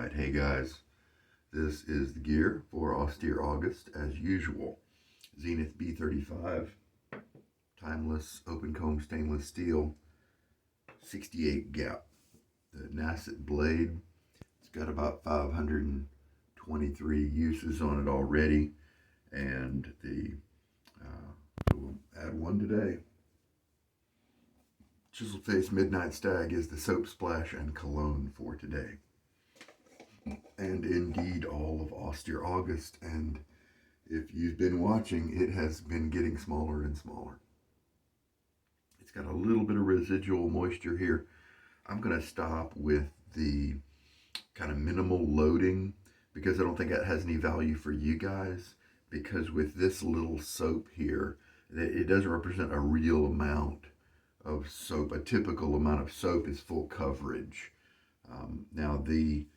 Alright, hey guys, this is the gear for Austere August as usual. Zenith B35, timeless open comb stainless steel, 68 gap. The Nacet blade, it's got about 523 uses on it already, and we'll add one today. Chiseled Face Midnight Stag is the soap splash and cologne for today. And indeed all of Austere August, and if you've been watching, it has been getting smaller and smaller. It's got a little bit of residual moisture here. I'm going to stop with the kind of minimal loading because I don't think that has any value for you guys, because with this little soap here, it doesn't represent a real amount of soap. A typical amount of soap is full coverage. Now the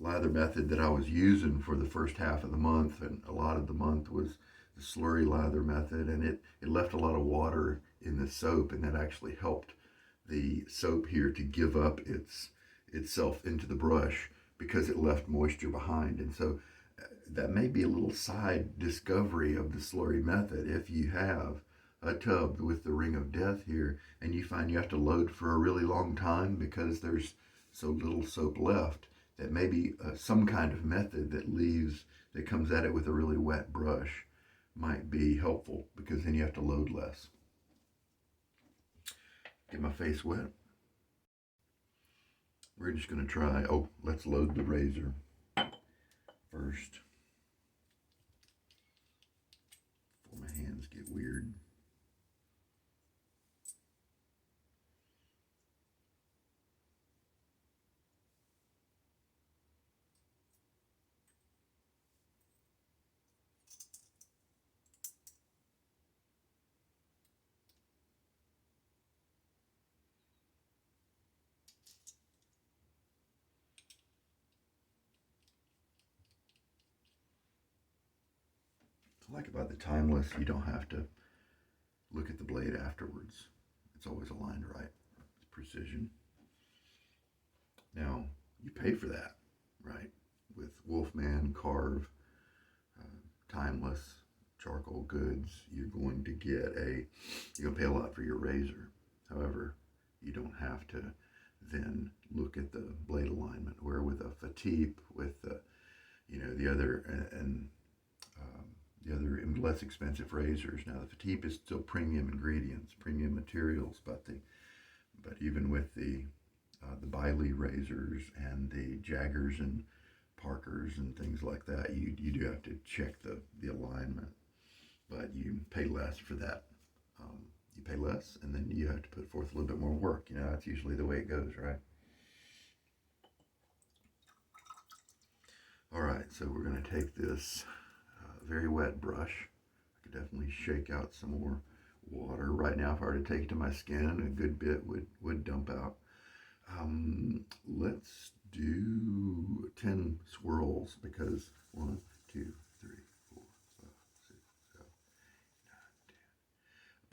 lather method that I was using for the first half of the month and a lot of the month was the slurry lather method, and it left a lot of water in the soap, and that actually helped the soap here to give up itself into the brush because it left moisture behind. And so that may be a little side discovery of the slurry method. If you have a tub with the ring of death here and you find you have to load for a really long time because there's so little soap left, that maybe some kind of method that comes at it with a really wet brush might be helpful, because then you have to load less. Get my face wet. We're just going to try, let's load the razor first before my hands get weird. What I like about the timeless, you don't have to look at the blade afterwards. It's always aligned right. It's precision. Now, you pay for that, right? With Wolfman, Carve, timeless, charcoal goods, you're going to pay a lot for your razor. However, you don't have to then look at the blade alignment, where with a Fatip, with the other less expensive razors. Now the Fatip is still premium ingredients, premium materials, but even with the Biley razors and the Jaggers and Parkers and things like that, you do have to check the alignment, but you pay less for that. You pay less, and then you have to put forth a little bit more work. That's usually the way it goes, right? All right, so we're going to take this very wet brush. I could definitely shake out some more water. Right now, if I were to take it to my skin, a good bit would dump out. Let's do 10 swirls, because 1, 2, 3, 4, 5, 6, 7,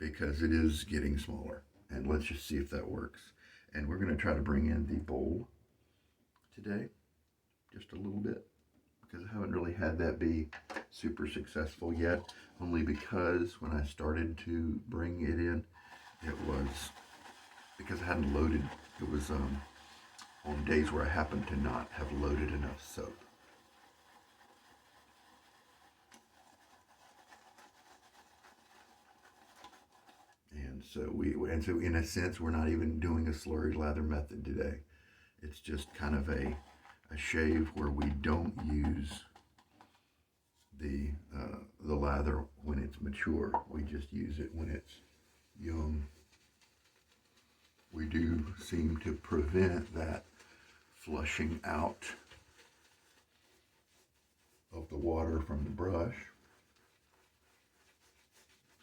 8, 9, 10. Because it is getting smaller. And let's just see if that works. And we're going to try to bring in the bowl today, just a little bit, because I haven't really had that be super successful yet, only because when I started to bring it in, it was because I hadn't loaded. It was on days where I happened to not have loaded enough soap. And so in a sense, we're not even doing a slurry lather method today. It's just kind of a shave where we don't use the lather when it's mature. We just use it when it's young. We do seem to prevent that flushing out of the water from the brush.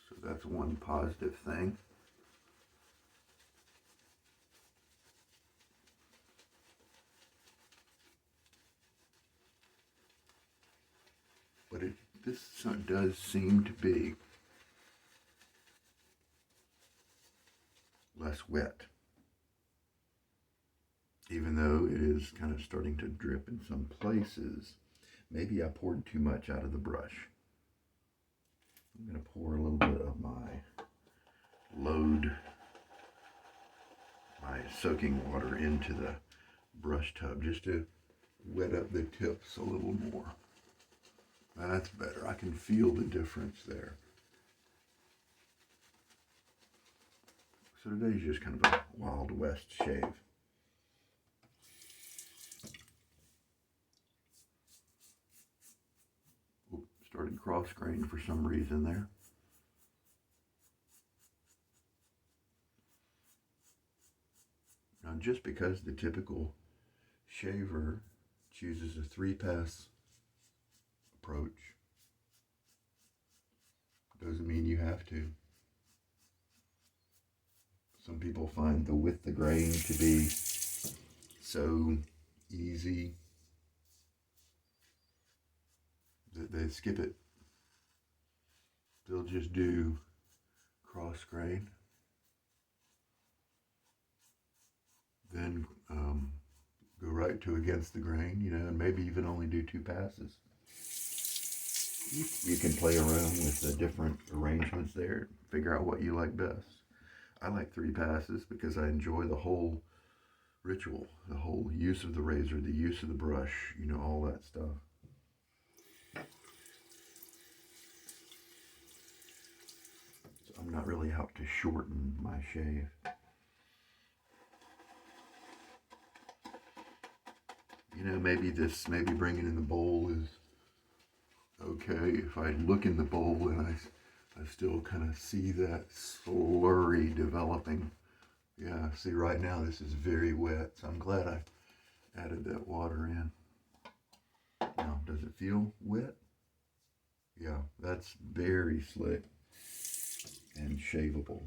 So that's one positive thing. But this does seem to be less wet. even though it is kind of starting to drip in some places. Maybe I poured too much out of the brush. I'm going to pour a little bit of my soaking water into the brush tub just to wet up the tips a little more. That's better. I can feel the difference there. So today's just kind of a Wild West shave. Oops, started cross grain for some reason there. Now, just because the typical shaver chooses a 3-pass approach doesn't mean you have to. Some people find the with the grain to be so easy that they skip it. They'll just do cross grain, then go right to against the grain, and maybe even only do 2 passes. You can play around with the different arrangements there, figure out what you like best. I like 3 passes because I enjoy the whole ritual, the whole use of the razor, the use of the brush, all that stuff. So I'm not really out to shorten my shave. Maybe bringing in the bowl is okay. If I look in the bowl and I still kind of see that slurry developing. Yeah, see right now this is very wet, so I'm glad I added that water in. Now, does it feel wet? Yeah, that's very slick and shaveable.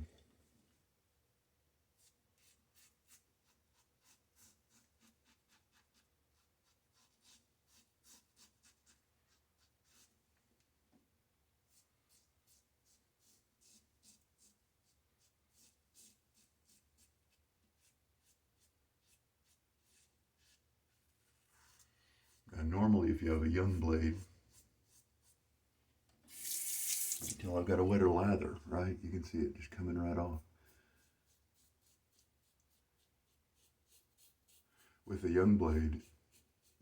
And normally if you have a young blade, until I've got a wetter lather, right? You can see it just coming right off. With a young blade,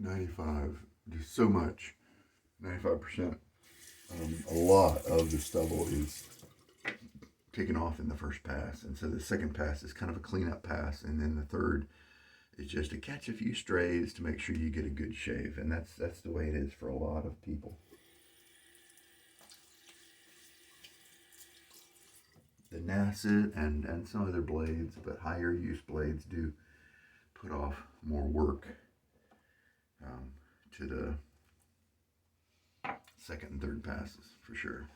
95, just so much, 95%. A lot of the stubble is taken off in the first pass, and so the second pass is kind of a cleanup pass, and then the third is just to catch a few strays to make sure you get a good shave, and that's the way it is for a lot of people. The Nacet and some other blades, but higher use blades do put off more work to the second and third passes for sure.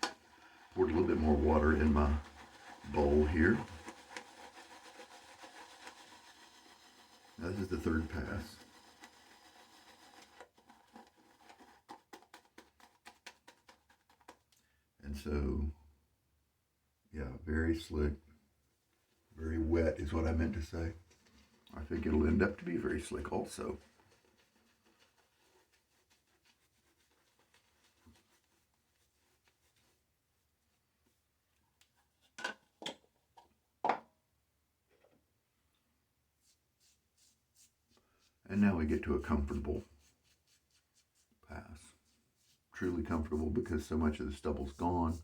Poured a little bit more water in my bowl here. Now this is the third pass. And so, yeah, very slick, very wet is what I meant to say. I think it'll end up to be very slick also. And now we get to a comfortable pass. Truly comfortable because so much of the stubble's gone.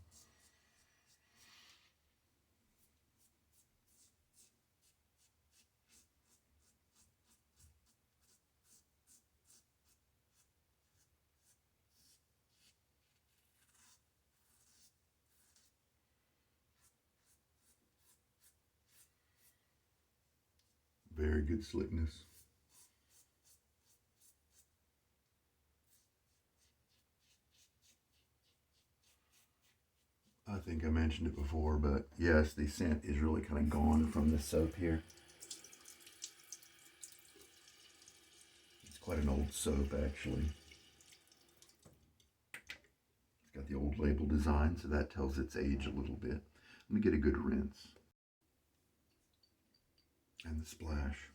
Very good slickness. I think I mentioned it before, but yes, the scent is really kind of gone from the soap here. It's quite an old soap, actually. It's got the old label design, so that tells its age a little bit. Let me get a good rinse. And the splash.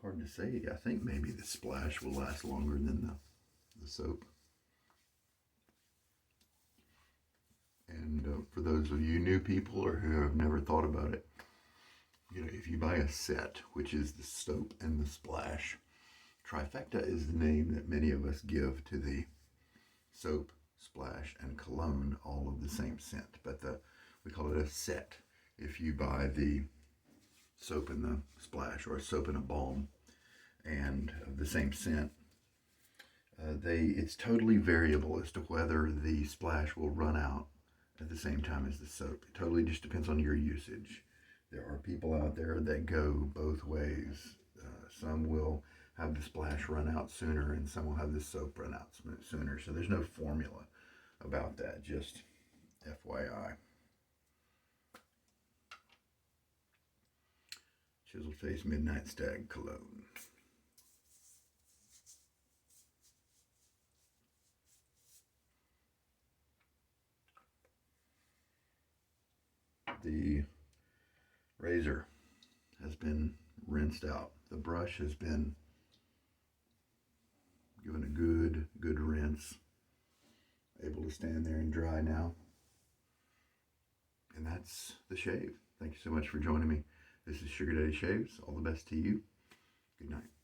Hard to say. I think maybe the splash will last longer than the soap. And for those of you new people or who have never thought about it, you know, if you buy a set, which is the soap and the splash, trifecta is the name that many of us give to the soap, splash, and cologne, all of the same scent. But we call it a set if you buy the soap and the splash, or a soap and a balm, and of the same scent. It's totally variable as to whether the splash will run out at the same time as the soap. It totally just depends on your usage. There are people out there that go both ways. Some will have the splash run out sooner, and some will have the soap run out sooner. So there's no formula about that, just FYI. Chiseled Face Midnight Stag Cologne. The razor has been rinsed out. The brush has been given a good rinse. Able to stand there and dry now. And that's the shave. Thank you so much for joining me. This is Sugar Daddy Shaves. All the best to you. Good night.